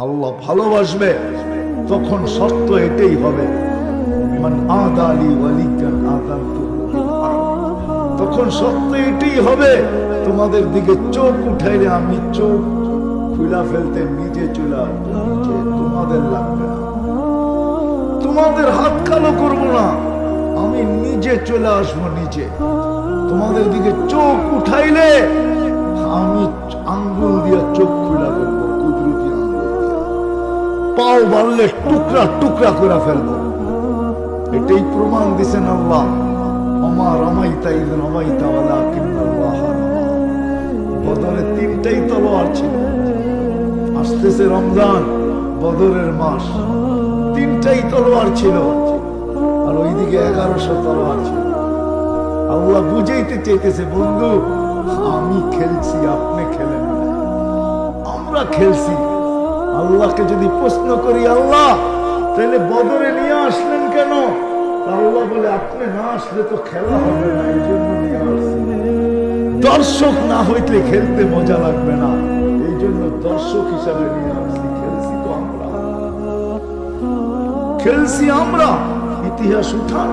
আল্লাহ ভালোবাসবে তখন শর্ত এটাই হবে, মান আদালি ওয়ালিয়ান আযানতুহু বিল হারব। তখন শর্ত এটাই হবে, তোমাদের দিকে চোখ উঠাইলে আমি চোখ খুলা ফেলতে নিজে চলে আসবো, নিজে, তোমাদের লাগবে না, তোমাদের হাত কালো করবো না, আমি নিজে চলে আসবো নিজে। তোমাদের দিকে চোখ উঠাইলে আমি আঙ্গুল দিয়ে চোখ খুলা ফেলবো, কুদরতি আঙ্গুল দিয়ে। পাও বাড়লে টুকরা টুকরা করে ফেলবো। এটাই প্রমাণ দিছেন আল্লাহ, ওমা রামাইতা ইয রামাইতা ওয়ালাকিন্নাল্লাহ রামা। বদরে তিনটাই তলোয়ার ছিল। আসতেছে রমজান, বদরের মাস, তিনটাই তলোয়ার ছিল, আর ওইদিকে 1100 তলোয়ার ছিল। আল্লাহ বুঝাইতে চাইতেছে, বন্ধু আমি খেলছি, আপনি খেলেন না, আমরা খেলছি। আল্লাহকে যদি প্রশ্ন করি, আল্লাহ তাহলে বদরে নিয়ে আসলেন কেন? আল্লাহ বলে, আপনি না আসলে তো খেলা হবে না, এই জন্য নিয়ে আসছি। দর্শক না হইলে খেলতে মজা লাগবে না, এই জন্য দর্শক হিসাবে নিয়ে আসছি। খেলছি তো আমরা, খেলছি আমরা, ইতিহাস উঠান।